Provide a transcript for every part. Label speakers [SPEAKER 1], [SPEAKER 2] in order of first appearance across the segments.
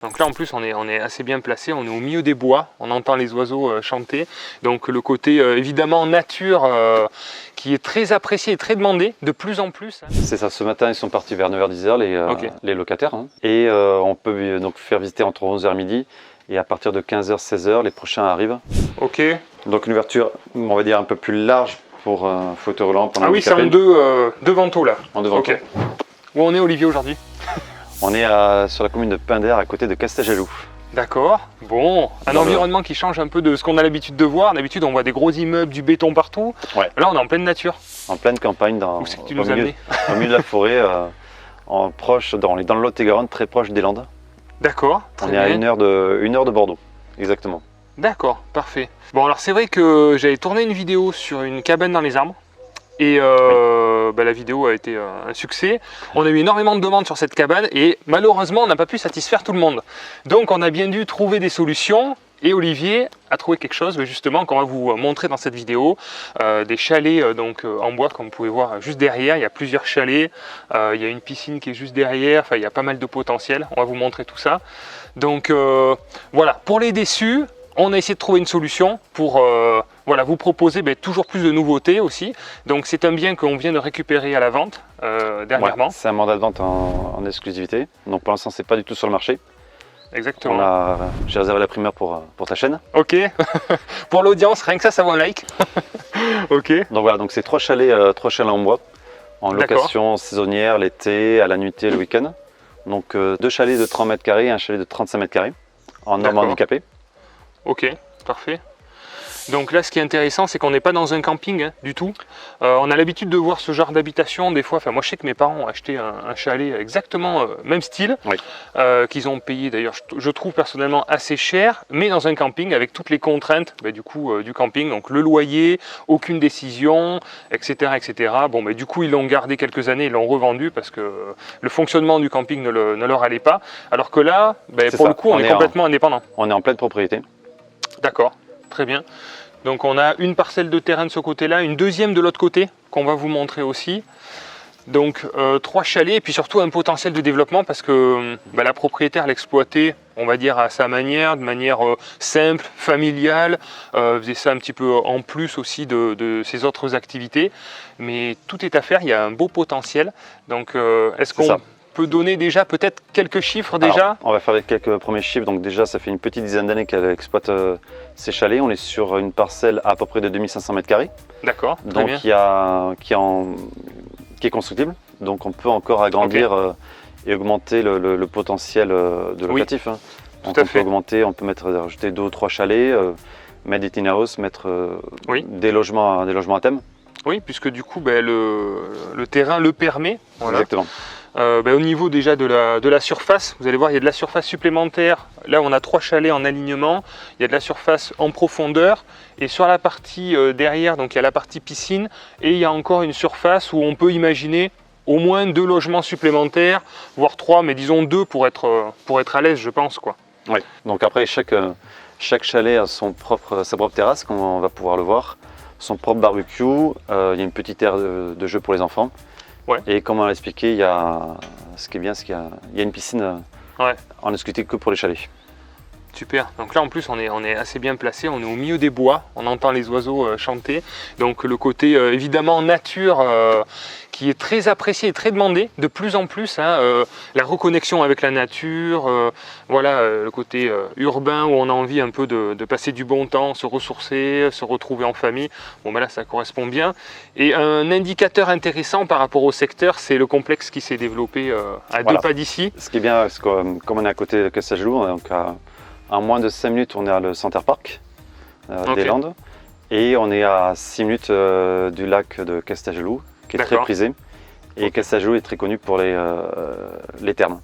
[SPEAKER 1] Donc là en plus on est assez bien placé, on est au milieu des bois, on entend les oiseaux chanter. Donc le côté évidemment nature qui est très apprécié et très demandé de plus en plus.
[SPEAKER 2] C'est ça, ce matin ils sont partis vers 9h-10h les locataires. Hein. Et on peut donc faire visiter entre 11h et midi. Et à partir de 15h-16h, les prochains arrivent.
[SPEAKER 1] Ok.
[SPEAKER 2] Donc une ouverture, on va dire, un peu plus large pour fauteuil roulant.
[SPEAKER 1] Ah oui, c'est en deux vantaux là.
[SPEAKER 2] En deux vantaux.
[SPEAKER 1] Ok. Où on est, Olivier, aujourd'hui?
[SPEAKER 2] On est sur la commune de Pinder, à côté de Casteljaloux.
[SPEAKER 1] D'accord. Bon, un environnement qui change un peu de ce qu'on a l'habitude de voir. D'habitude, on voit des gros immeubles, du béton partout.
[SPEAKER 2] Ouais.
[SPEAKER 1] Là, on est en pleine nature.
[SPEAKER 2] En pleine campagne,
[SPEAKER 1] Où c'est que tu nous as amené?
[SPEAKER 2] au milieu de la forêt, on est dans le Lot-et-Garonne, très proche des Landes.
[SPEAKER 1] D'accord.
[SPEAKER 2] On est à une heure de Bordeaux, exactement.
[SPEAKER 1] D'accord, parfait. Bon, alors c'est vrai que j'avais tourné une vidéo sur une cabane dans les arbres. Et la vidéo a été un succès. On a eu énormément de demandes sur cette cabane et malheureusement on n'a pas pu satisfaire tout le monde. Donc on a bien dû trouver des solutions et Olivier a trouvé quelque chose justement qu'on va vous montrer dans cette vidéo. Des chalets en bois comme vous pouvez voir juste derrière. Il y a plusieurs chalets, il y a une piscine qui est juste derrière, enfin il y a pas mal de potentiel. On va vous montrer tout ça. Donc voilà, pour les déçus, on a essayé de trouver une solution pour vous proposer toujours plus de nouveautés aussi. Donc c'est un bien qu'on vient de récupérer à la vente dernièrement.
[SPEAKER 2] Ouais, c'est un mandat de vente en exclusivité. Donc pour l'instant c'est pas du tout sur le marché.
[SPEAKER 1] Exactement.
[SPEAKER 2] J'ai réservé la primeur pour ta chaîne.
[SPEAKER 1] Ok. Pour l'audience, rien que ça vaut un like. Ok.
[SPEAKER 2] Donc voilà, donc c'est trois chalets en bois, en location saisonnière, l'été, à la nuitée, le week-end. Donc deux chalets de 30 mètres carrés et un chalet de 35 mètres carrés, en norme handicapée.
[SPEAKER 1] Ok, parfait. Donc là, ce qui est intéressant, c'est qu'on n'est pas dans un camping du tout. On a l'habitude de voir ce genre d'habitation des fois. Enfin, moi, je sais que mes parents ont acheté un chalet exactement même style, oui. Qu'ils ont payé d'ailleurs, je trouve personnellement assez cher, mais dans un camping avec toutes les contraintes du camping. Donc le loyer, aucune décision, etc., etc. Bon, du coup, ils l'ont gardé quelques années, ils l'ont revendu parce que le fonctionnement du camping ne leur allait pas. Alors que là, pour le coup, on est complètement indépendant.
[SPEAKER 2] On est en pleine propriété.
[SPEAKER 1] D'accord, très bien. Donc on a une parcelle de terrain de ce côté-là, une deuxième de l'autre côté qu'on va vous montrer aussi. Donc trois chalets et puis surtout un potentiel de développement parce que la propriétaire l'exploitait, on va dire à sa manière, de manière simple, familiale, faisait ça un petit peu en plus aussi de ses autres activités. Mais tout est à faire, il y a un beau potentiel. Donc est-ce qu'on peut donner déjà peut-être quelques chiffres déjà?
[SPEAKER 2] Alors, on va faire quelques premiers chiffres. Donc déjà, ça fait une petite dizaine d'années qu'elle exploite ces chalets. On est sur une parcelle à peu près de 2500 mètres carrés.
[SPEAKER 1] D'accord.
[SPEAKER 2] Donc qui est constructible. Donc on peut encore agrandir et augmenter le potentiel de locatif.
[SPEAKER 1] Oui.
[SPEAKER 2] Hein. Donc on peut augmenter, on peut rajouter 2 ou 3 chalets, mettre des tiny houses, mettre des logements à thème.
[SPEAKER 1] Oui, puisque du coup le terrain le permet. Voilà.
[SPEAKER 2] Exactement.
[SPEAKER 1] Au niveau déjà de la surface, vous allez voir, il y a de la surface supplémentaire. Là, on a 3 chalets en alignement. Il y a de la surface en profondeur. Et sur la partie derrière, donc il y a la partie piscine. Et il y a encore une surface où on peut imaginer au moins 2 logements supplémentaires, voire 3, mais disons 2 pour être à l'aise, je pense, quoi.
[SPEAKER 2] Oui. Donc après, chaque chalet a sa propre terrasse, comme on va pouvoir le voir. Son propre barbecue. Il y a une petite aire de jeu pour les enfants. Ouais. Et comme on l'a expliqué, ce qui est bien, c'est qu'il y a une piscine en exclusivité que pour les chalets.
[SPEAKER 1] Super, donc là en plus on est assez bien placé, on est au milieu des bois, on entend les oiseaux chanter. Donc le côté évidemment nature qui est très apprécié et très demandé de plus en plus. La reconnexion avec la nature, le côté urbain où on a envie un peu de passer du bon temps, se ressourcer, se retrouver en famille. Bon là ça correspond bien. Et un indicateur intéressant par rapport au secteur, c'est le complexe qui s'est développé à 2 pas d'ici.
[SPEAKER 2] Ce qui est bien, c'est que, comme on est à côté de Casteljaloux, donc à moins de 5 minutes, on est à le Center Park des Landes. Et on est à 6 minutes du lac de Casteljaloux, qui est très prisé. Et Casteljaloux est très connu pour les thermes.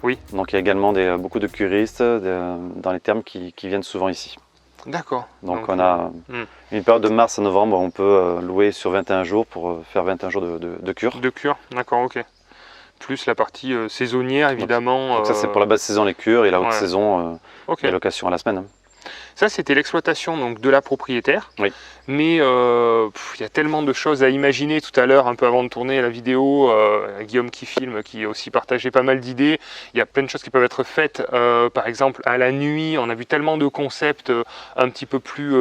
[SPEAKER 2] Oui. Donc il y a également beaucoup de curistes dans les thermes qui viennent souvent ici.
[SPEAKER 1] D'accord.
[SPEAKER 2] Donc on a une période de mars à novembre, on peut louer sur 21 jours pour faire 21 jours de cure.
[SPEAKER 1] De cure, d'accord, ok. Plus la partie saisonnière évidemment.
[SPEAKER 2] Donc ça c'est pour la basse saison les cures et la haute saison les locations à la semaine.
[SPEAKER 1] Ça, c'était l'exploitation donc de la propriétaire.
[SPEAKER 2] Oui.
[SPEAKER 1] Mais il y a tellement de choses à imaginer. Tout à l'heure, un peu avant de tourner la vidéo, Guillaume qui filme, qui a aussi partagé pas mal d'idées. Il y a plein de choses qui peuvent être faites. Par exemple, à la nuit, on a vu tellement de concepts un petit peu plus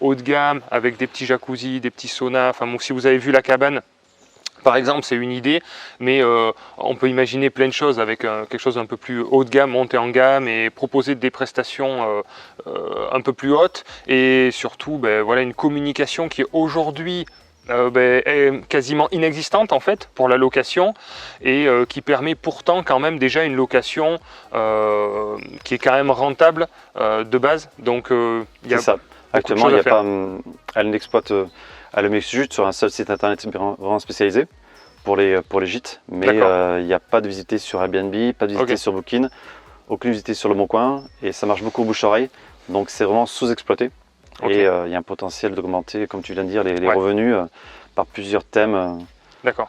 [SPEAKER 1] haut de gamme, avec des petits jacuzzis, des petits saunas. Enfin, bon, si vous avez vu la cabane, par exemple, c'est une idée, mais on peut imaginer plein de choses avec quelque chose d'un peu plus haut de gamme, monter en gamme et proposer des prestations un peu plus hautes et surtout voilà, une communication qui est aujourd'hui est quasiment inexistante en fait pour la location et qui permet pourtant quand même déjà une location qui est quand même rentable de base. Donc il y a
[SPEAKER 2] ça. Actuellement, il y a pas, elle n'exploite. Elle le met juste sur un seul site internet vraiment spécialisé pour les gîtes, mais il n'y a pas de visiter sur Airbnb, pas de visiter sur Booking, aucune visiter sur Le Bon Coin, et ça marche beaucoup au bouche-oreille, donc c'est vraiment sous-exploité. Et il y a un potentiel d'augmenter, comme tu viens de dire, les revenus par plusieurs thèmes.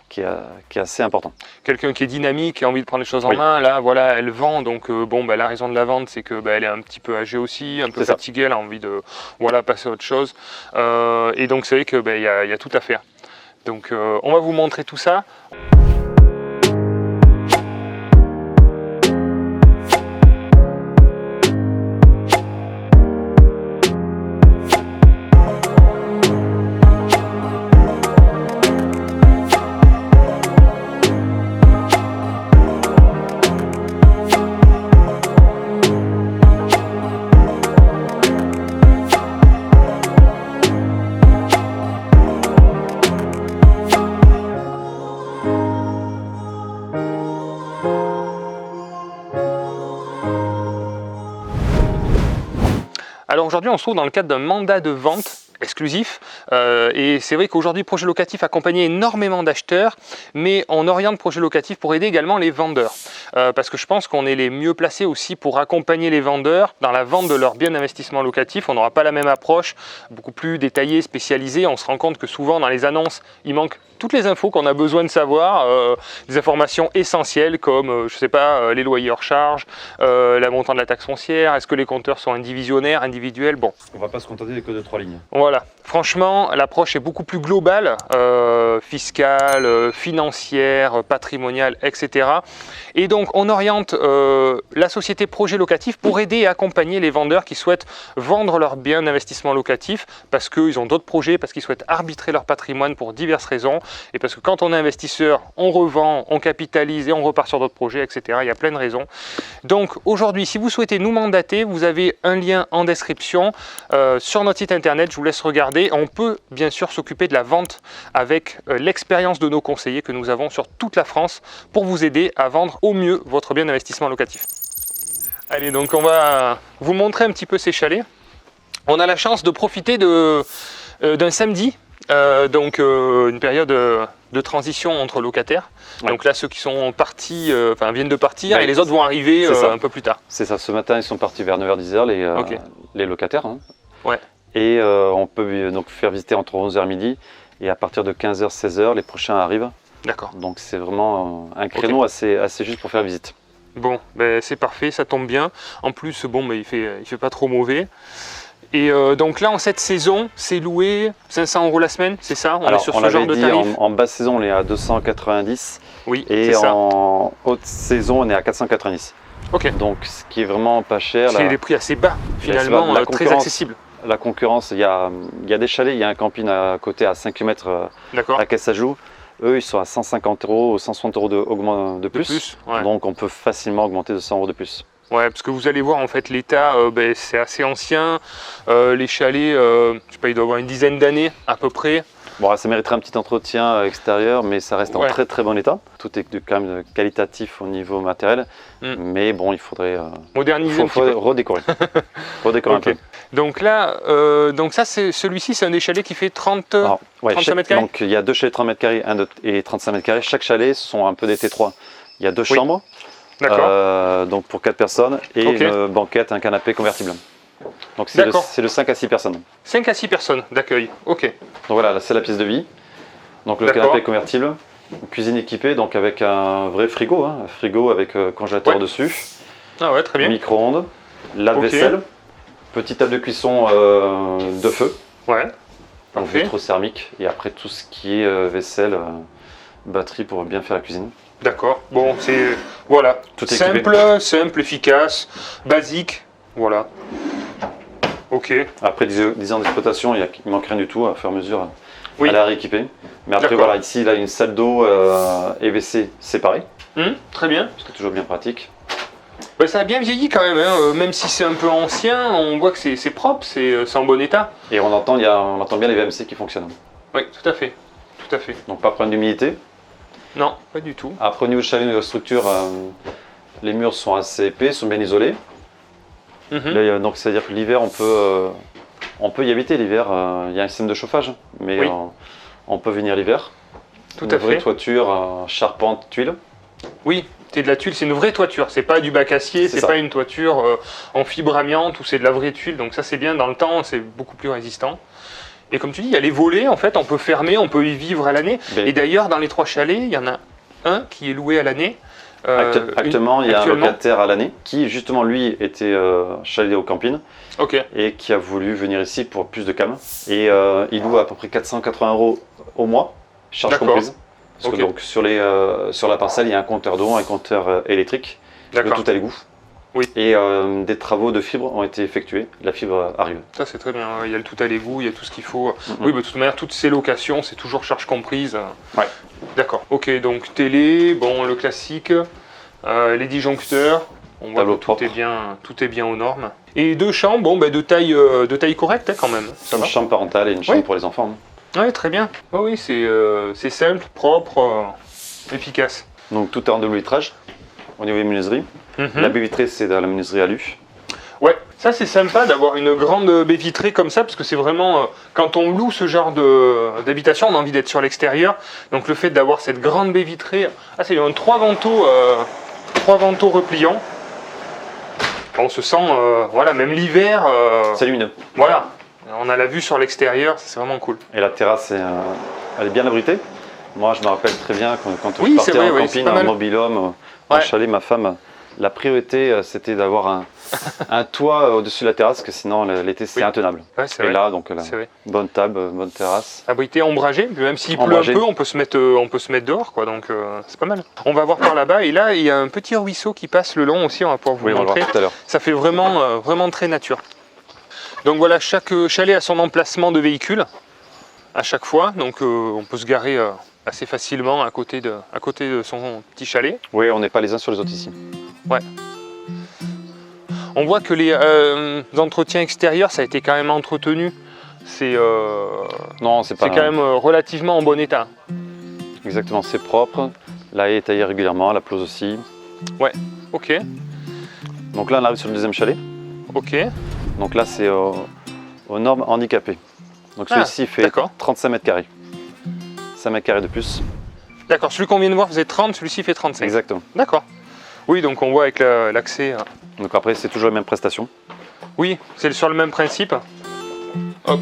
[SPEAKER 2] Qui est assez important. Quelqu'un
[SPEAKER 1] qui est dynamique, qui a envie de prendre les choses en main, là voilà, elle vend, donc la raison de la vente c'est que elle est un petit peu âgée aussi, un peu fatiguée, elle a envie de passer à autre chose. Et donc c'est vrai que y a tout à faire. Donc on va vous montrer tout ça. Alors aujourd'hui, on se trouve dans le cadre d'un mandat de vente exclusif et c'est vrai qu'aujourd'hui Projet Locatif accompagne énormément d'acheteurs, mais on oriente Projet Locatif pour aider également les vendeurs parce que je pense qu'on est les mieux placés aussi pour accompagner les vendeurs dans la vente de leurs biens d'investissement locatif. On n'aura pas la même approche, beaucoup plus détaillée, spécialisée. On se rend compte que souvent dans les annonces il manque toutes les infos qu'on a besoin de savoir, des informations essentielles comme je sais pas, les loyers hors charge, la montant de la taxe foncière, est-ce que les compteurs sont indivisionnaires, individuels, bon.
[SPEAKER 2] On va pas se contenter que de 3 lignes.
[SPEAKER 1] Voilà, franchement l'approche est beaucoup plus globale, fiscale, financière, patrimoniale, etc. Et donc on oriente la société Projet Locatif pour aider et accompagner les vendeurs qui souhaitent vendre leurs biens d'investissement locatif parce qu'ils ont d'autres projets, parce qu'ils souhaitent arbitrer leur patrimoine pour diverses raisons et parce que quand on est investisseur, on revend, on capitalise et on repart sur d'autres projets, etc. Il y a plein de raisons. Donc aujourd'hui, si vous souhaitez nous mandater, vous avez un lien en description sur notre site internet, je vous laisse regarder. On peut bien sûr s'occuper de la vente avec l'expérience de nos conseillers que nous avons sur toute la France pour vous aider à vendre au mieux votre bien d'investissement locatif. Allez, donc on va vous montrer un petit peu ces chalets. On a la chance de profiter d'un samedi, donc une période de transition entre locataires. Ouais. Donc là, ceux qui sont partis, viennent de partir et les autres vont arriver un peu plus tard.
[SPEAKER 2] C'est ça, ce matin ils sont partis vers 9h-10h les locataires. Hein.
[SPEAKER 1] Ouais.
[SPEAKER 2] Et on peut donc faire visiter entre 11h et midi et à partir de 15h-16h les prochains arrivent.
[SPEAKER 1] D'accord.
[SPEAKER 2] Donc c'est vraiment un créneau assez juste pour faire visite.
[SPEAKER 1] Bon, c'est parfait, ça tombe bien. En plus, il fait pas trop mauvais. Et donc là, en cette saison, c'est loué 500 € la semaine, c'est ça?
[SPEAKER 2] Alors, est sur ce genre de tarif. En basse saison, on est à 290.
[SPEAKER 1] Oui,
[SPEAKER 2] et en haute saison, on est à 490.
[SPEAKER 1] Ok.
[SPEAKER 2] Donc, ce qui est vraiment pas cher.
[SPEAKER 1] C'est des prix assez bas, finalement, très accessibles.
[SPEAKER 2] La concurrence, il y a des chalets, il y a un camping à côté à 5 km à Cassajou. Eux, ils sont à 150 € ou 160 € de plus. Ouais. Donc, on peut facilement augmenter de 100 € de plus.
[SPEAKER 1] Ouais, parce que vous allez voir, en fait, l'état, c'est assez ancien. Les chalets, je sais pas, il doit avoir une dizaine d'années à peu près.
[SPEAKER 2] Bon, ça mériterait un petit entretien extérieur, mais ça reste en très très bon état. Tout est quand même qualitatif au niveau matériel, mais bon, il faudrait
[SPEAKER 1] moderniser un petit peu.
[SPEAKER 2] Redécorer. Redécorer un peu.
[SPEAKER 1] Donc là, celui-ci, c'est un des chalets qui fait 35 mètres carrés.
[SPEAKER 2] Donc il y a deux chalets 30 mètres carrés et 35 mètres carrés. Chaque chalet sont un peu des T3. Il y a deux chambres.
[SPEAKER 1] D'accord.
[SPEAKER 2] Donc pour 4 personnes et une banquette, un canapé convertible. Donc c'est de 5 à 6 personnes.
[SPEAKER 1] 5 à 6 personnes d'accueil, ok.
[SPEAKER 2] Donc voilà, là c'est la pièce de vie. Donc le canapé convertible, une cuisine équipée donc avec un vrai frigo, un frigo avec congélateur dessus.
[SPEAKER 1] Ah ouais, très bien.
[SPEAKER 2] Micro-ondes, lave-vaisselle, Petite table de cuisson de feu.
[SPEAKER 1] Ouais.
[SPEAKER 2] Donc
[SPEAKER 1] Parfait.
[SPEAKER 2] vitrocéramique. Et après tout ce qui est vaisselle, batterie pour bien faire la cuisine.
[SPEAKER 1] D'accord. Bon, c'est voilà.
[SPEAKER 2] Tout est
[SPEAKER 1] Simple, efficace, basique. Voilà. Ok.
[SPEAKER 2] Après 10 ans d'exploitation, il ne manque rien du tout à faire mesure
[SPEAKER 1] Oui.
[SPEAKER 2] à la rééquiper. Mais après,
[SPEAKER 1] D'accord.
[SPEAKER 2] voilà, ici, il a une salle d'eau et WC séparée,
[SPEAKER 1] Très bien.
[SPEAKER 2] ce qui est toujours bien pratique.
[SPEAKER 1] Ouais, ça a bien vieilli quand même, hein. Même si c'est un peu ancien, on voit que c'est propre, c'est en bon état.
[SPEAKER 2] Et on entend bien les VMC qui fonctionnent.
[SPEAKER 1] Oui, tout à fait. Tout à fait.
[SPEAKER 2] Donc pas de problème d'humidité.
[SPEAKER 1] Non, pas du tout.
[SPEAKER 2] Après, au niveau de chalet, au niveau de structure, les murs sont assez épais, sont bien isolés.
[SPEAKER 1] Mhm.
[SPEAKER 2] Là, donc c'est-à-dire que l'hiver, on peut y habiter l'hiver. Il y a un système de chauffage, mais
[SPEAKER 1] Oui.
[SPEAKER 2] on peut venir l'hiver.
[SPEAKER 1] Tout
[SPEAKER 2] Une
[SPEAKER 1] à
[SPEAKER 2] vraie
[SPEAKER 1] fait.
[SPEAKER 2] toiture, charpente, tuile.
[SPEAKER 1] Oui, c'est de la tuile, c'est une vraie toiture. C'est pas du bac acier,
[SPEAKER 2] C'est
[SPEAKER 1] c'est
[SPEAKER 2] ça.
[SPEAKER 1] pas une toiture en fibre amiante ou c'est de la vraie tuile. Donc ça c'est bien, dans le temps c'est beaucoup plus résistant. Et comme tu dis, il y a les volets, en fait, on peut fermer, on peut y vivre à l'année.
[SPEAKER 2] Mais
[SPEAKER 1] Et d'ailleurs, dans les 3 chalets, il y en a un qui est loué à l'année.
[SPEAKER 2] actuellement, il y a un
[SPEAKER 1] actuellement.
[SPEAKER 2] locataire à l'année qui, justement, lui, était chalet au camping
[SPEAKER 1] Ok,
[SPEAKER 2] et qui a voulu venir ici pour plus de calme. Et il loue à peu près 480 € au mois, charge
[SPEAKER 1] D'accord.
[SPEAKER 2] comprise. Parce
[SPEAKER 1] Ok.
[SPEAKER 2] que donc, sur la parcelle, il y a un compteur d'eau, un compteur électrique, le
[SPEAKER 1] d'accord.
[SPEAKER 2] tout à l'égout.
[SPEAKER 1] Oui.
[SPEAKER 2] Et des travaux de fibre ont été effectués. La fibre arrive.
[SPEAKER 1] Ça c'est très bien, il y a le tout à l'égout, il y a tout ce qu'il faut.
[SPEAKER 2] Mhm.
[SPEAKER 1] Oui, bah, de toute manière, toutes ces locations, c'est toujours charge comprise.
[SPEAKER 2] Ouais.
[SPEAKER 1] D'accord. Ok, donc télé, bon, le classique, les disjoncteurs, on voit
[SPEAKER 2] Tableau
[SPEAKER 1] que
[SPEAKER 2] propre.
[SPEAKER 1] tout est bien aux normes. Et 2 chambres, bon, bah, de taille correcte hein, quand même. Ça
[SPEAKER 2] Une
[SPEAKER 1] va.
[SPEAKER 2] chambre parentale et une chambre
[SPEAKER 1] Oui.
[SPEAKER 2] pour les enfants.
[SPEAKER 1] Ouais, très bien. Oui, c'est simple, propre, efficace.
[SPEAKER 2] Donc tout est en double vitrage au niveau des menuiseries.
[SPEAKER 1] Mhm.
[SPEAKER 2] La baie vitrée, c'est de la menuiserie alu.
[SPEAKER 1] Ouais, ça c'est sympa d'avoir une grande baie vitrée comme ça, parce que c'est vraiment, quand on loue ce genre d'habitation, on a envie d'être sur l'extérieur. Donc le fait d'avoir cette grande baie vitrée, c'est 3 vantaux repliants. On se sent, voilà, même l'hiver,
[SPEAKER 2] C'est lumineux.
[SPEAKER 1] voilà, on a la vue sur l'extérieur, c'est vraiment cool.
[SPEAKER 2] Et la terrasse, elle est bien abritée. Moi, je me rappelle très bien quand
[SPEAKER 1] Oui,
[SPEAKER 2] je
[SPEAKER 1] c'est
[SPEAKER 2] partais
[SPEAKER 1] vrai,
[SPEAKER 2] en
[SPEAKER 1] oui,
[SPEAKER 2] camping,
[SPEAKER 1] c'est pas
[SPEAKER 2] en
[SPEAKER 1] mal.
[SPEAKER 2] mobil-home, en
[SPEAKER 1] Ouais.
[SPEAKER 2] chalet, ma femme, la priorité, c'était d'avoir un toit au-dessus de la terrasse, parce que sinon, l'été, c'est
[SPEAKER 1] Oui.
[SPEAKER 2] intenable.
[SPEAKER 1] Ouais, c'est
[SPEAKER 2] Et
[SPEAKER 1] vrai.
[SPEAKER 2] là, donc,
[SPEAKER 1] C'est vrai.
[SPEAKER 2] bonne table, bonne terrasse.
[SPEAKER 1] Abrité, ombragé, même s'il pleut
[SPEAKER 2] Ombragé.
[SPEAKER 1] un peu, on peut se mettre dehors, quoi, donc c'est pas mal. On va voir par là-bas, et là, il y a un petit ruisseau qui passe le long aussi, on va pouvoir vous
[SPEAKER 2] Oui, on va le
[SPEAKER 1] montrer.
[SPEAKER 2] voir tout à l'heure.
[SPEAKER 1] Ça fait vraiment, vraiment très nature. Donc voilà, chaque chalet a son emplacement de véhicule, à chaque fois, donc on peut se garer assez facilement à côté de son petit chalet.
[SPEAKER 2] Oui, on n'est pas les uns sur les autres ici.
[SPEAKER 1] On voit que les entretiens extérieurs, ça a été quand même entretenu. C'est
[SPEAKER 2] Non, c'est pas
[SPEAKER 1] quand même relativement en bon état.
[SPEAKER 2] exactement, c'est propre. La haie est taillée régulièrement, la pelouse aussi.
[SPEAKER 1] Ok,
[SPEAKER 2] Donc là, on arrive sur le deuxième chalet.
[SPEAKER 1] ok,
[SPEAKER 2] Donc là, c'est aux normes handicapées. Donc celui-ci fait
[SPEAKER 1] d'accord.
[SPEAKER 2] 35 mètres carrés. 5 mètres carrés de plus.
[SPEAKER 1] D'accord, celui qu'on vient de voir faisait 30, celui-ci fait 35.
[SPEAKER 2] Exactement.
[SPEAKER 1] D'accord. Oui, donc on voit avec l'accès.
[SPEAKER 2] Donc après, c'est toujours les mêmes prestations.
[SPEAKER 1] Oui, c'est sur le même principe. Hop,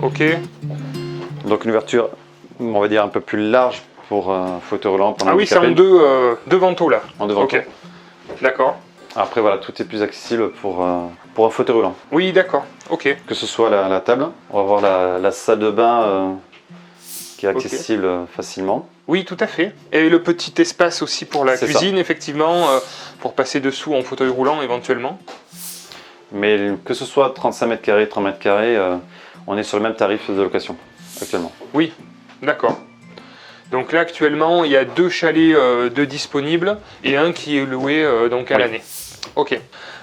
[SPEAKER 1] ok.
[SPEAKER 2] Donc une ouverture, on va dire, un peu plus large pour fauteuil roulant. Pour
[SPEAKER 1] Ah oui, c'est en
[SPEAKER 2] handicapé.
[SPEAKER 1] deux vantaux là.
[SPEAKER 2] En devant.
[SPEAKER 1] Ok, d'accord.
[SPEAKER 2] Après, voilà, tout est plus accessible pour un fauteuil roulant.
[SPEAKER 1] Oui, d'accord, ok.
[SPEAKER 2] Que ce soit la table, on va voir la salle de bain qui est accessible facilement.
[SPEAKER 1] Oui, tout à fait. Et le petit espace aussi pour la
[SPEAKER 2] C'est
[SPEAKER 1] cuisine, effectivement, pour passer dessous en fauteuil roulant éventuellement.
[SPEAKER 2] Mais que ce soit 35 mètres carrés, 30 mètres carrés, on est sur le même tarif de location actuellement.
[SPEAKER 1] Oui, d'accord. Donc là, actuellement, il y a 2 chalets de disponibles et un qui est loué donc à
[SPEAKER 2] Oui.
[SPEAKER 1] l'année. Ok.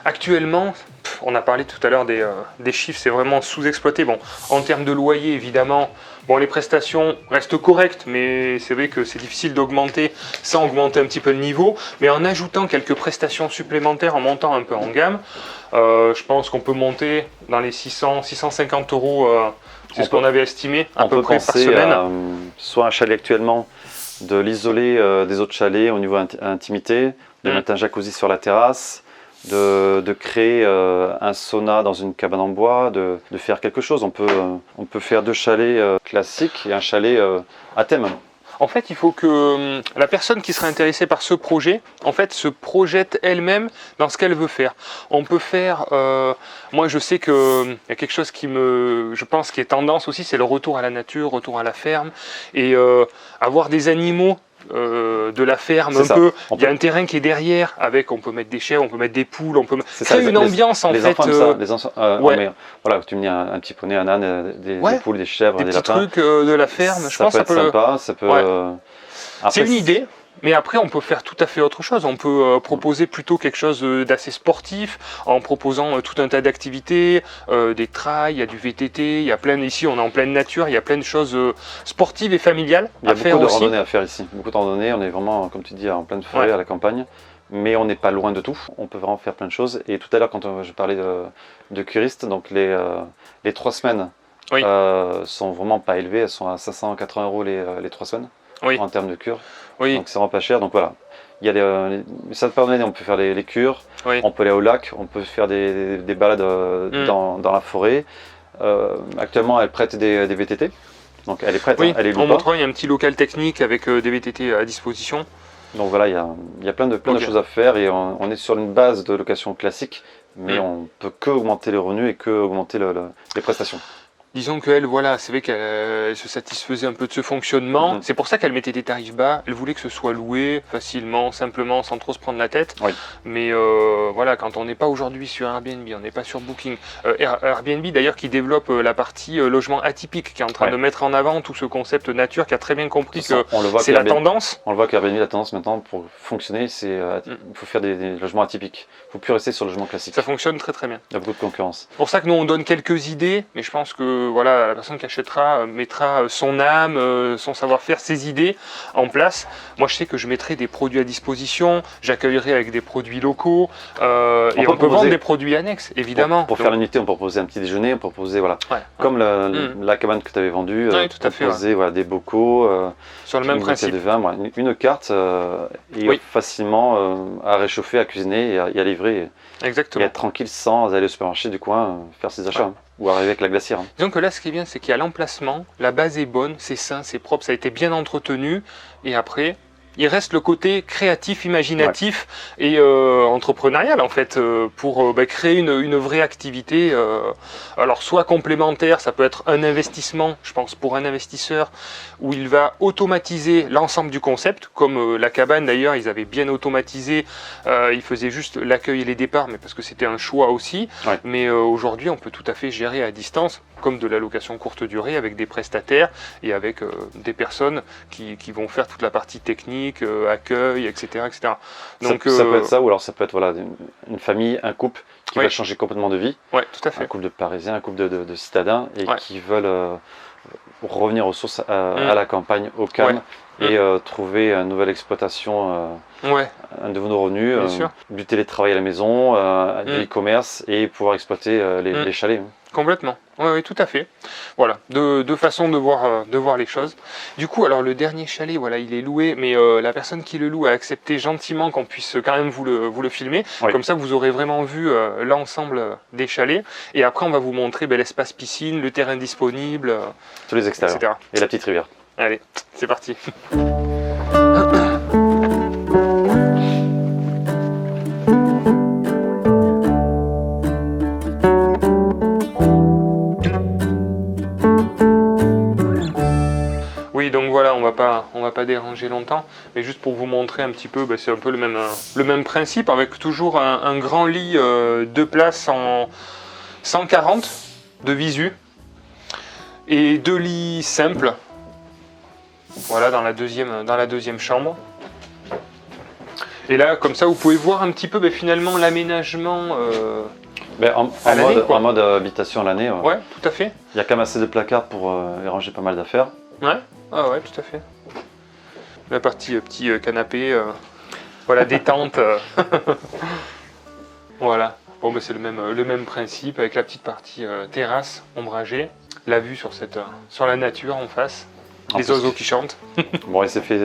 [SPEAKER 1] Actuellement, on a parlé tout à l'heure des chiffres, c'est vraiment sous-exploité. Bon, en termes de loyer, évidemment, bon, les prestations restent correctes, mais c'est vrai que c'est difficile d'augmenter sans augmenter un petit peu le niveau. Mais en ajoutant quelques prestations supplémentaires, en montant un peu en gamme, je pense qu'on peut monter dans les 600, 650 euros. C'est ce qu'on avait estimé à peu près par semaine.
[SPEAKER 2] Soit un chalet actuellement, de l'isoler des autres chalets au niveau intimité, de mettre un jacuzzi sur la terrasse, de créer un sauna dans une cabane en bois, de faire quelque chose. On peut faire 2 chalets classiques et un chalet à thème.
[SPEAKER 1] En fait, il faut que la personne qui serait intéressée par ce projet, en fait, se projette elle-même dans ce qu'elle veut faire. On peut faire, moi je sais qu'il y a quelque chose je pense, qui est tendance aussi, c'est le retour à la nature, retour à la ferme, et avoir des animaux de la ferme un peu. Il y a un terrain qui est derrière, avec, on peut mettre des chèvres, on peut mettre des poules, on peut créer une ambiance en fait.
[SPEAKER 2] Les enfants, mais, voilà, tu me dis un petit poney, un âne, des poules, des chèvres, des lapins.
[SPEAKER 1] Des petits trucs de la ferme, je pense
[SPEAKER 2] ça peut être sympa, ça peut.
[SPEAKER 1] C'est une idée. Mais après, on peut faire tout à fait autre chose. On peut proposer plutôt quelque chose d'assez sportif, en proposant tout un tas d'activités, des trails, il y a du VTT, il y a plein, ici on est en pleine nature, il y a plein de choses sportives et familiales à faire aussi.
[SPEAKER 2] Il y a beaucoup de randonnées à faire ici, beaucoup de randonnées, on est vraiment, comme tu dis, en pleine forêt, à la campagne, mais on n'est pas loin de tout, on peut vraiment faire plein de choses. Et tout à l'heure, quand je parlais de curistes, donc les 3 semaines sont vraiment pas élevées, elles sont à 580 € les 3 semaines en termes de cure. Donc c'est vraiment pas cher. Donc voilà, il y a les certaines randonnées, on peut faire les cures, on peut aller au lac, on peut faire des balades dans la forêt. Actuellement, elle prête des VTT, donc elle est prête, elle est loue.
[SPEAKER 1] En montrant, il y a un petit local technique avec des VTT à disposition.
[SPEAKER 2] Donc voilà, il y a plein de choses à faire et on est sur une base de location classique, mais on peut que augmenter les revenus et que augmenter les prestations.
[SPEAKER 1] Disons qu'elle, voilà, c'est vrai qu'elle se satisfaisait un peu de ce fonctionnement. C'est pour ça qu'elle mettait des tarifs bas. Elle voulait que ce soit loué facilement, simplement, sans trop se prendre la tête. Mais voilà, quand on n'est pas aujourd'hui sur Airbnb, on n'est pas sur Booking. Airbnb d'ailleurs qui développe la partie logement atypique, qui est en train de mettre en avant tout ce concept nature, qui a très bien compris que c'est la tendance.
[SPEAKER 2] On le voit qu'Airbnb, la tendance maintenant pour fonctionner, c'est il faut faire des logements atypiques. Il ne faut plus rester sur le logement classique.
[SPEAKER 1] Ça fonctionne très très bien.
[SPEAKER 2] Il y a beaucoup de concurrence.
[SPEAKER 1] C'est pour ça que nous on donne quelques idées, mais je pense que voilà, la personne qui achètera mettra son âme, son savoir-faire, ses idées en place. Moi je sais que je mettrai des produits à disposition, j'accueillerai avec des produits locaux, et on peut vendre des produits annexes évidemment.
[SPEAKER 2] Pour faire l'unité, on peut proposer un petit déjeuner, on peut proposer comme la cabane que tu avais vendue,
[SPEAKER 1] tout à fait,
[SPEAKER 2] des bocaux,
[SPEAKER 1] sur le même principe.
[SPEAKER 2] De vin, une carte et facilement à réchauffer, à cuisiner et à livrer.
[SPEAKER 1] Exactement.
[SPEAKER 2] Et être tranquille sans aller au supermarché du coin faire ses achats. Ou arriver avec la glacière.
[SPEAKER 1] Disons que là, ce qui est bien, c'est qu'il y a l'emplacement, la base est bonne, c'est sain, c'est propre, ça a été bien entretenu. Et après, il reste le côté créatif, imaginatif et entrepreneurial en fait, pour créer une vraie activité. Alors soit complémentaire, ça peut être un investissement, je pense pour un investisseur, où il va automatiser l'ensemble du concept, comme la cabane d'ailleurs, ils avaient bien automatisé, ils faisaient juste l'accueil et les départs, mais parce que c'était un choix aussi. Mais aujourd'hui, on peut tout à fait gérer à distance, comme de la location courte durée, avec des prestataires et avec des personnes qui vont faire toute la partie technique, accueil, etc. etc. Donc,
[SPEAKER 2] ça peut être ça, ou alors ça peut être une famille, un couple qui va changer complètement de vie.
[SPEAKER 1] Oui, tout à fait.
[SPEAKER 2] Un couple de Parisiens, un couple de citadins, et qui veulent revenir aux sources à la campagne, au calme, et trouver une nouvelle exploitation, un de nos revenus, du télétravail à la maison, du e-commerce, et pouvoir exploiter les chalets.
[SPEAKER 1] Complètement, oui, tout à fait. Voilà, deux façons de voir les choses. Du coup, alors le dernier chalet, voilà, il est loué, mais la personne qui le loue a accepté gentiment qu'on puisse quand même vous le filmer. Comme ça, vous aurez vraiment vu l'ensemble des chalets. Et après, on va vous montrer l'espace piscine, le terrain disponible,
[SPEAKER 2] tous les extérieurs, etc. Et la petite rivière.
[SPEAKER 1] Allez, c'est parti. Oui, donc voilà, on va pas déranger longtemps, mais juste pour vous montrer un petit peu, c'est un peu le même principe, avec toujours un grand lit 2 places en 140 de visu, et 2 lits simples, voilà, dans la deuxième chambre. Et là, comme ça, vous pouvez voir un petit peu finalement l'aménagement
[SPEAKER 2] en mode habitation à l'année.
[SPEAKER 1] Ouais, tout à fait.
[SPEAKER 2] Il y a quand même assez de placards pour y ranger pas mal d'affaires.
[SPEAKER 1] Ouais, ouais, tout à fait. La partie petit canapé, voilà, détente. Voilà. Bon, c'est le même principe avec la petite partie terrasse ombragée, la vue sur la nature en face, les oiseaux qui chantent.
[SPEAKER 2] Bon, il s'est fait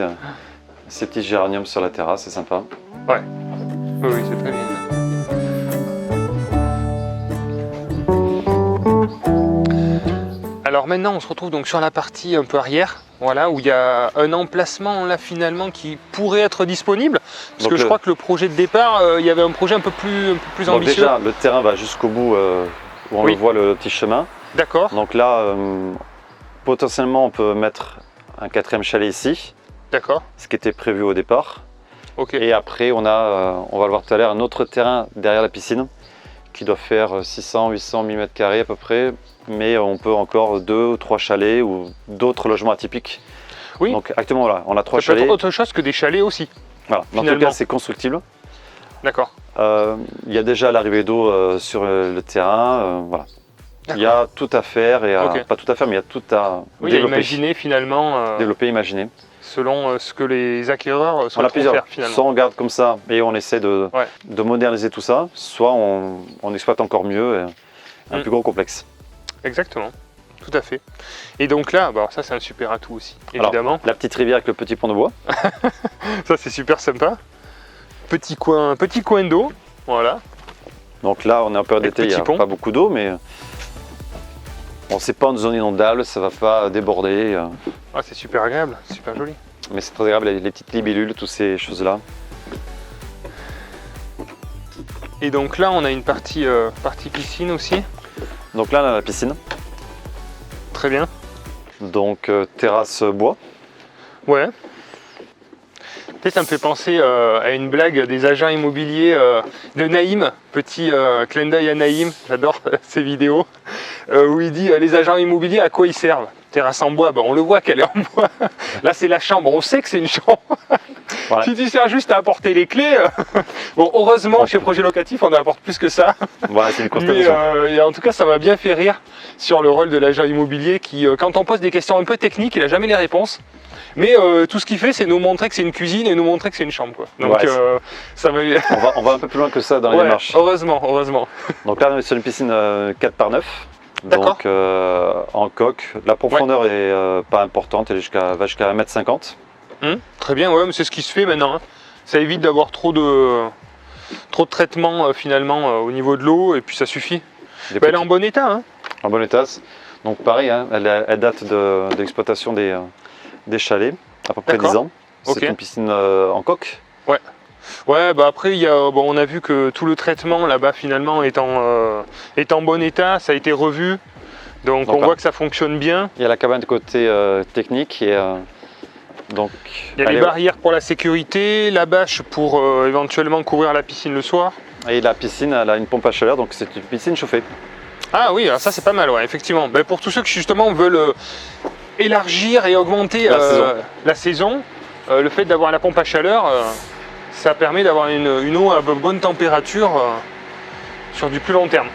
[SPEAKER 2] ces petits géraniums sur la terrasse, c'est sympa.
[SPEAKER 1] Ouais. Oui, c'est très bien. Alors alors maintenant on se retrouve donc sur la partie un peu arrière, voilà, où il y a un emplacement là finalement qui pourrait être disponible. Parce
[SPEAKER 2] Donc
[SPEAKER 1] que je crois que le projet de départ, il y avait un projet un peu plus
[SPEAKER 2] donc
[SPEAKER 1] ambitieux.
[SPEAKER 2] déjà, le terrain va jusqu'au bout où on
[SPEAKER 1] Oui.
[SPEAKER 2] le voit, le petit chemin.
[SPEAKER 1] D'accord,
[SPEAKER 2] Donc là, potentiellement, on peut mettre un 4e chalet ici,
[SPEAKER 1] d'accord,
[SPEAKER 2] ce qui était prévu au départ.
[SPEAKER 1] ok.
[SPEAKER 2] Et après, on va le voir tout à l'heure, un autre terrain derrière la piscine qui doit faire 600, 800 000 m² à peu près. Mais on peut encore 2 ou 3 chalets ou d'autres logements atypiques.
[SPEAKER 1] Oui.
[SPEAKER 2] Donc actuellement, voilà, on a 3
[SPEAKER 1] Ça peut
[SPEAKER 2] chalets.
[SPEAKER 1] être autre chose que des chalets aussi.
[SPEAKER 2] Voilà. En tout
[SPEAKER 1] finalement.
[SPEAKER 2] cas, c'est constructible.
[SPEAKER 1] D'accord.
[SPEAKER 2] Il y a déjà l'arrivée d'eau sur le terrain. Voilà. Il y a tout à faire, et
[SPEAKER 1] Ok.
[SPEAKER 2] pas tout à faire, mais il y a tout à
[SPEAKER 1] Oui, à
[SPEAKER 2] développer.
[SPEAKER 1] imaginer finalement,
[SPEAKER 2] Développer, imaginer.
[SPEAKER 1] selon ce que les acquéreurs
[SPEAKER 2] On a
[SPEAKER 1] souhaitent
[SPEAKER 2] plusieurs.
[SPEAKER 1] faire finalement.
[SPEAKER 2] Soit on garde comme ça et on essaie de
[SPEAKER 1] Ouais.
[SPEAKER 2] moderniser tout ça, soit on exploite encore mieux un plus gros complexe.
[SPEAKER 1] Exactement, tout à fait. Et donc là, bah, ça c'est un super atout aussi,
[SPEAKER 2] Alors,
[SPEAKER 1] évidemment.
[SPEAKER 2] la petite rivière avec le petit pont de bois.
[SPEAKER 1] Ça c'est super sympa. Petit coin d'eau, voilà.
[SPEAKER 2] Donc là, on est en période
[SPEAKER 1] Avec
[SPEAKER 2] d'été, il n'y a
[SPEAKER 1] petit pont.
[SPEAKER 2] pas beaucoup d'eau, mais bon, c'est pas une zone inondable, ça va pas déborder.
[SPEAKER 1] Ah, c'est super agréable, super joli.
[SPEAKER 2] Mais c'est très agréable, les petites libellules, toutes ces choses-là.
[SPEAKER 1] Et donc là, on a une partie piscine aussi.
[SPEAKER 2] Donc là, on a la piscine.
[SPEAKER 1] Très bien.
[SPEAKER 2] Donc terrasse bois.
[SPEAKER 1] Ouais. Tu sais, ça me fait penser à une blague des agents immobiliers de Naïm, petit clin d'œil à Naïm, j'adore ces vidéos, où il dit les agents immobiliers à quoi ils servent? Terrasse en bois, ben, on le voit qu'elle est en bois. Là c'est la chambre, on sait que c'est une chambre.
[SPEAKER 2] Voilà.
[SPEAKER 1] Si tu sers juste à apporter les clés, bon heureusement chez Projet Locatif on apporte plus que ça.
[SPEAKER 2] Voilà, c'est une
[SPEAKER 1] Mais
[SPEAKER 2] constatation.
[SPEAKER 1] et en tout cas, ça m'a bien fait rire sur le rôle de l'agent immobilier qui, quand on pose des questions un peu techniques, il n'a jamais les réponses. Mais tout ce qu'il fait, c'est nous montrer que c'est une cuisine et nous montrer que c'est une chambre, quoi. Donc
[SPEAKER 2] Ouais,
[SPEAKER 1] ça m'a...
[SPEAKER 2] On va un peu plus loin que ça dans les
[SPEAKER 1] Ouais,
[SPEAKER 2] démarches.
[SPEAKER 1] heureusement.
[SPEAKER 2] Donc là, on est sur une piscine 4x9.
[SPEAKER 1] D'accord.
[SPEAKER 2] Donc en coque. La profondeur est pas importante, elle va jusqu'à 1,50 m.
[SPEAKER 1] Très bien, ouais, mais c'est ce qui se fait maintenant, hein. Ça évite d'avoir trop de traitement finalement au niveau de l'eau et puis ça suffit. Bah, elle est en bon état, hein.
[SPEAKER 2] En bon état. Donc pareil, hein, elle date de l'exploitation des chalets, à peu près
[SPEAKER 1] D'accord.
[SPEAKER 2] 10 ans. C'est
[SPEAKER 1] Ok.
[SPEAKER 2] une piscine en coque.
[SPEAKER 1] Ouais, bah après, on a vu que tout le traitement là-bas finalement est en bon état, ça a été revu. Donc on
[SPEAKER 2] là,
[SPEAKER 1] voit que ça fonctionne bien.
[SPEAKER 2] il y a la cabane de côté technique et donc
[SPEAKER 1] Il y a les barrières pour la sécurité, la bâche pour éventuellement couvrir la piscine le soir.
[SPEAKER 2] et la piscine, elle a une pompe à chaleur, donc c'est une piscine chauffée.
[SPEAKER 1] Ah oui, alors ça c'est pas mal, ouais, effectivement. Ben, pour tous ceux qui justement veulent élargir et augmenter la saison, le fait d'avoir la pompe à chaleur, ça permet d'avoir une eau à bonne température sur du plus long terme.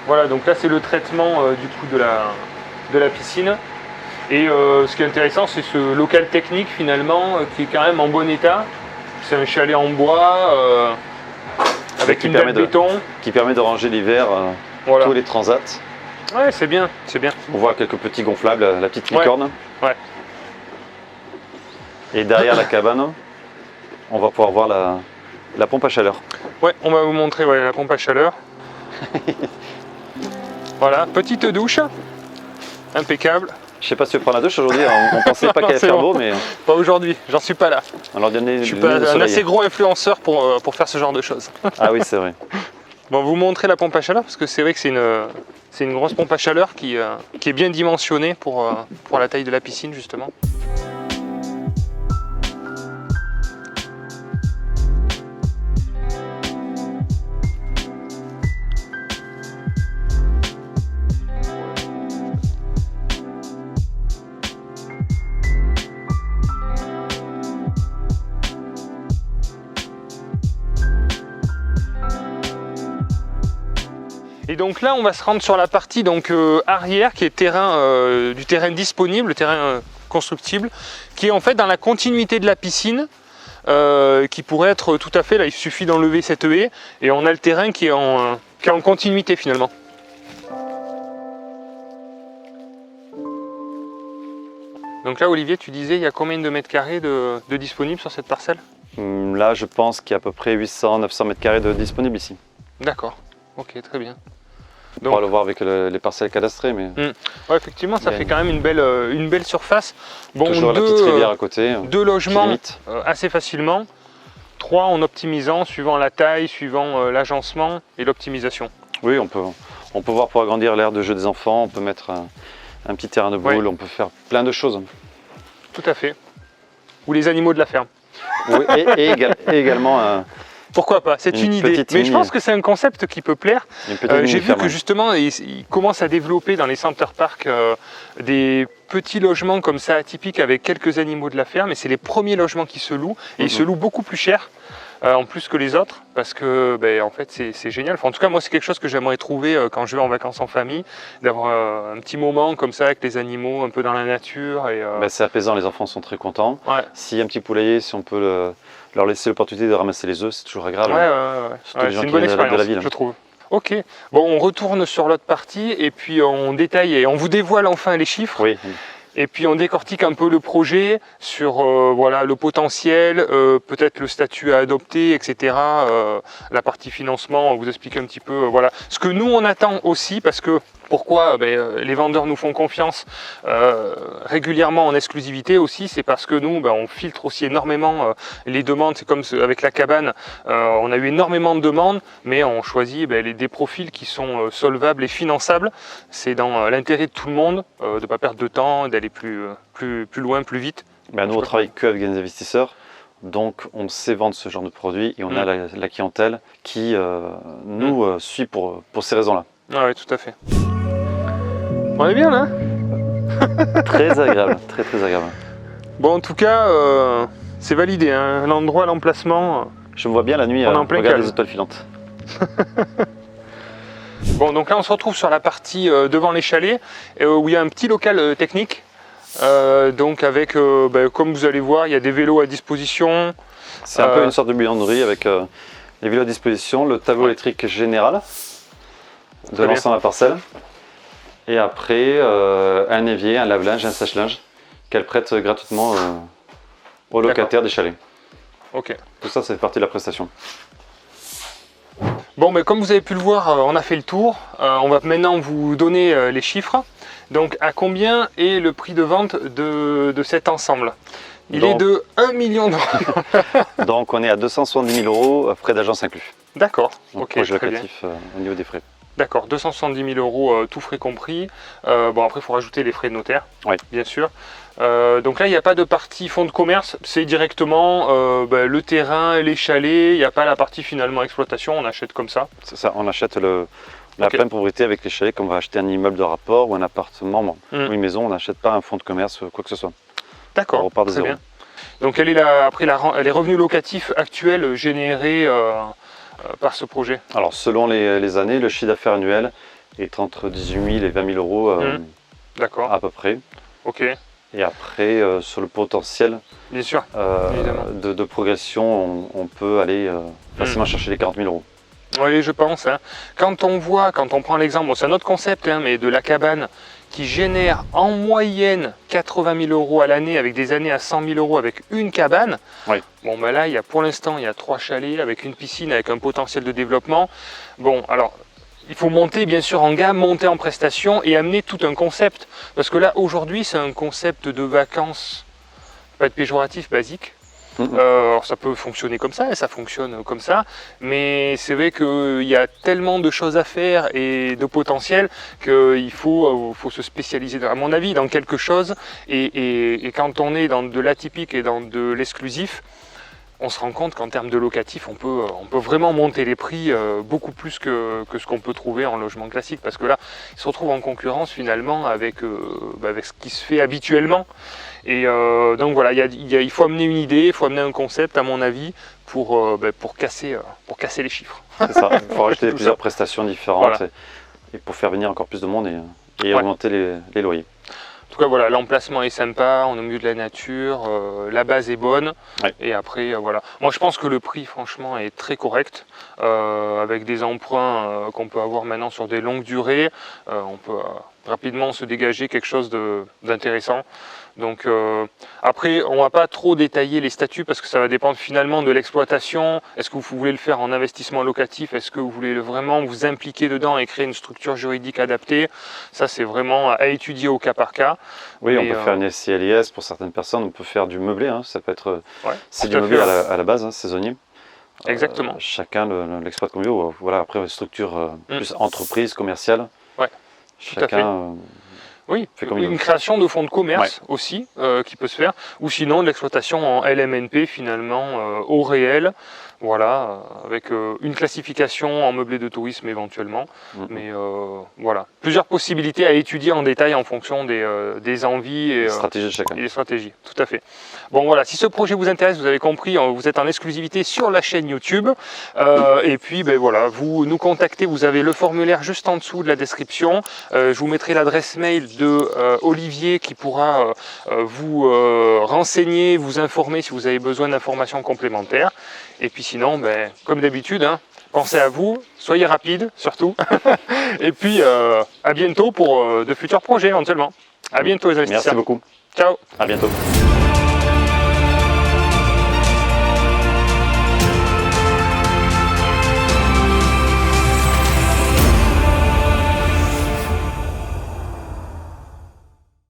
[SPEAKER 1] Voilà, donc là c'est le traitement du coup de la piscine. Et ce qui est intéressant, c'est ce local technique finalement qui est quand même en bon état. C'est un chalet en bois avec
[SPEAKER 2] Qui
[SPEAKER 1] une
[SPEAKER 2] permet
[SPEAKER 1] dalle béton.
[SPEAKER 2] Qui permet de ranger l'hiver
[SPEAKER 1] Voilà.
[SPEAKER 2] tous les transats.
[SPEAKER 1] Ouais, c'est bien, c'est bien.
[SPEAKER 2] On voit quelques petits gonflables, la petite
[SPEAKER 1] Ouais.
[SPEAKER 2] licorne.
[SPEAKER 1] Ouais.
[SPEAKER 2] Et derrière la cabane, on va pouvoir voir la pompe à chaleur.
[SPEAKER 1] Ouais, on va vous montrer la pompe à chaleur. Voilà, petite douche, impeccable.
[SPEAKER 2] Je sais pas si tu veux prendre la douche aujourd'hui, on pensait pas
[SPEAKER 1] Non,
[SPEAKER 2] qu'elle allait
[SPEAKER 1] c'est
[SPEAKER 2] faire
[SPEAKER 1] bon.
[SPEAKER 2] beau, mais
[SPEAKER 1] Pas aujourd'hui, j'en suis pas là.
[SPEAKER 2] on leur donnait
[SPEAKER 1] Je suis
[SPEAKER 2] le
[SPEAKER 1] pas
[SPEAKER 2] nez au
[SPEAKER 1] un
[SPEAKER 2] soleil.
[SPEAKER 1] assez gros influenceur pour faire ce genre de choses.
[SPEAKER 2] Ah oui, c'est vrai.
[SPEAKER 1] Bon, vous montrer la pompe à chaleur parce que c'est vrai que c'est une grosse pompe à chaleur qui est bien dimensionnée pour la taille de la piscine justement. Et donc là, on va se rendre sur la partie arrière qui est du terrain disponible, le terrain constructible, qui est en fait dans la continuité de la piscine, qui pourrait être tout à fait, là il suffit d'enlever cette haie, et on a le terrain qui est en continuité finalement. Donc là, Olivier, tu disais, il y a combien de mètres carrés de disponibles sur cette parcelle?
[SPEAKER 2] Là, je pense qu'il y a à peu près 800-900 m² de disponible ici.
[SPEAKER 1] D'accord, ok, très bien.
[SPEAKER 2] On pourra le voir avec les parcelles cadastrées. Mais...
[SPEAKER 1] Ouais, effectivement, ça fait quand même une belle surface. Bon,
[SPEAKER 2] toujours la petite rivière à côté.
[SPEAKER 1] 2 logements assez facilement. 3 en optimisant, suivant la taille, suivant l'agencement et l'optimisation.
[SPEAKER 2] Oui, on peut voir pour agrandir l'aire de jeu des enfants, on peut mettre un petit terrain de boule, on peut faire plein de choses.
[SPEAKER 1] Tout à fait. Ou les animaux de la ferme.
[SPEAKER 2] Oui, et également...
[SPEAKER 1] Pourquoi pas, c'est une idée. Mais je pense que c'est un concept qui peut plaire. J'ai vu que justement, ils commencent à développer dans les center parks des petits logements comme ça atypiques avec quelques animaux de la ferme. Et c'est les premiers logements qui se louent. Et ils se louent beaucoup plus cher. En plus que les autres, parce que en fait c'est génial. Enfin, en tout cas, moi c'est quelque chose que j'aimerais trouver quand je vais en vacances en famille, d'avoir un petit moment comme ça avec les animaux, un peu dans la nature.
[SPEAKER 2] C'est apaisant, les enfants sont très contents.
[SPEAKER 1] Ouais.
[SPEAKER 2] S'il y a un petit poulailler, si on peut leur laisser l'opportunité de ramasser les œufs, c'est toujours agréable.
[SPEAKER 1] C'est une bonne expérience, de la ville, je trouve. Ok, bon, on retourne sur l'autre partie et puis on détaille et on vous dévoile enfin les chiffres.
[SPEAKER 2] Oui.
[SPEAKER 1] Et puis on décortique un peu le projet sur voilà, le potentiel, peut-être le statut à adopter, etc. La partie financement, on vous explique un petit peu voilà, ce que nous on attend aussi, parce que pourquoi les vendeurs nous font confiance régulièrement en exclusivité aussi, c'est parce que nous on filtre aussi énormément les demandes. C'est comme avec la cabane, on a eu énormément de demandes, mais on choisit des profils qui sont solvables et finançables. C'est dans l'intérêt de tout le monde de ne pas perdre de temps, d'aller plus loin, plus vite.
[SPEAKER 2] Nous on travaille qu'avec des investisseurs, donc on sait vendre ce genre de produit et on a la clientèle qui nous suit pour ces raisons-là.
[SPEAKER 1] Ah oui, tout à fait. On est bien là.
[SPEAKER 2] Très agréable, très très agréable.
[SPEAKER 1] Bon, en tout cas, c'est validé, hein. L'endroit, l'emplacement.
[SPEAKER 2] Je me vois bien la nuit regarder les étoiles filantes.
[SPEAKER 1] Bon, donc là on se retrouve sur la partie devant les chalets, où il y a un petit local technique. Donc avec, comme vous allez voir, il y a des vélos à disposition.
[SPEAKER 2] C'est un peu une sorte de buanderie avec les vélos à disposition, le tableau électrique général de l'ensemble de la parcelle. Et après, un évier, un lave-linge, un sèche-linge qu'elle prête gratuitement aux locataires des chalets.
[SPEAKER 1] Ok.
[SPEAKER 2] Tout ça, c'est partie de la prestation.
[SPEAKER 1] Bon, mais comme vous avez pu le voir, on a fait le tour. On va maintenant vous donner les chiffres. Donc, à combien est le prix de vente de cet ensemble? Il est de 1 million d'euros.
[SPEAKER 2] Donc, on est à 270 000 euros, frais d'agence inclus.
[SPEAKER 1] D'accord.
[SPEAKER 2] Donc, projet locatif au niveau des frais.
[SPEAKER 1] D'accord, 270 000 euros, tout frais compris. Bon, après, il faut rajouter les frais de notaire, bien sûr. Donc là, il n'y a pas de partie fonds de commerce, c'est directement le terrain, les chalets, il n'y a pas la partie finalement exploitation, on achète comme ça.
[SPEAKER 2] C'est ça, on achète la pleine propriété avec les chalets, comme on va acheter un immeuble de rapport ou un appartement ou une maison, on n'achète pas un fonds de commerce, quoi que ce soit.
[SPEAKER 1] D'accord,
[SPEAKER 2] on repart de zéro.
[SPEAKER 1] Bien. Donc quel est après les revenus locatifs actuels générés par ce projet?
[SPEAKER 2] Alors selon les années, le chiffre d'affaires annuel est entre 18 000 et 20 000 euros à peu près.
[SPEAKER 1] Ok.
[SPEAKER 2] Et après, sur le potentiel
[SPEAKER 1] bien sûr,
[SPEAKER 2] de progression, on peut aller facilement chercher les 40 000 euros.
[SPEAKER 1] Oui, je pense. Hein. Quand on prend l'exemple, bon, c'est un autre concept, hein, mais de la cabane qui génère en moyenne 80 000 euros à l'année, avec des années à 100 000 euros avec une cabane.
[SPEAKER 2] Oui.
[SPEAKER 1] Bon, ben là, pour l'instant, il y a 3 chalets avec une piscine, avec un potentiel de développement. Bon, alors, il faut monter bien sûr en gamme, monter en prestation et amener tout un concept. Parce que là, aujourd'hui, c'est un concept de vacances, pas de péjoratif, basique. Alors ça peut fonctionner comme ça et ça fonctionne comme ça, mais c'est vrai qu'il y a tellement de choses à faire et de potentiel qu'il faut se spécialiser, à mon avis, dans quelque chose. Et quand on est dans de l'atypique et dans de l'exclusif, on se rend compte qu'en termes de locatif, on peut vraiment monter les prix beaucoup plus que ce qu'on peut trouver en logement classique, parce que là, ils se retrouvent en concurrence finalement avec ce qui se fait habituellement. Et donc voilà, il faut amener une idée, il faut amener un concept, à mon avis, pour casser les chiffres.
[SPEAKER 2] C'est ça, il faut rajouter plusieurs prestations différentes et pour faire venir encore plus de monde et augmenter les loyers.
[SPEAKER 1] En tout cas, voilà, l'emplacement est sympa, on est au milieu de la nature, la base est bonne, et après, voilà. Moi, je pense que le prix, franchement, est très correct, avec des emprunts qu'on peut avoir maintenant sur des longues durées, on rapidement se dégager quelque chose d'intéressant. Donc après, on ne va pas trop détailler les statuts parce que ça va dépendre finalement de l'exploitation. Est-ce que vous voulez le faire en investissement locatif? Est-ce que vous voulez vraiment vous impliquer dedans et créer une structure juridique adaptée? Ça, c'est vraiment à étudier au cas par cas.
[SPEAKER 2] Oui, on peut faire une SCLIS pour certaines personnes. On peut faire du meublé. Hein. Ça peut être c'est du meublé à la base, hein, saisonnier.
[SPEAKER 1] Exactement.
[SPEAKER 2] Chacun l'exploite comme il veut. Voilà, après, une structure plus entreprise, commerciale.
[SPEAKER 1] Ouais.
[SPEAKER 2] Chacun...
[SPEAKER 1] Oui, une création de fonds de commerce aussi qui peut se faire, ou sinon de l'exploitation en LMNP finalement au réel, voilà, avec une classification en meublé de tourisme éventuellement, mais voilà, plusieurs possibilités à étudier en détail en fonction des envies et
[SPEAKER 2] stratégies de chacun.
[SPEAKER 1] Et des stratégies, tout à fait. Bon voilà, si ce projet vous intéresse, vous avez compris, vous êtes en exclusivité sur la chaîne YouTube, et puis ben voilà, vous nous contactez, vous avez le formulaire juste en dessous de la description, je vous mettrai l'adresse mail de Olivier qui pourra vous renseigner, vous informer si vous avez besoin d'informations complémentaires. Et puis sinon, ben, comme d'habitude, hein, pensez à vous, soyez rapide surtout. Et puis à bientôt pour de futurs projets éventuellement. À bientôt les investisseurs.
[SPEAKER 2] Merci beaucoup.
[SPEAKER 1] Ciao.
[SPEAKER 2] À bientôt.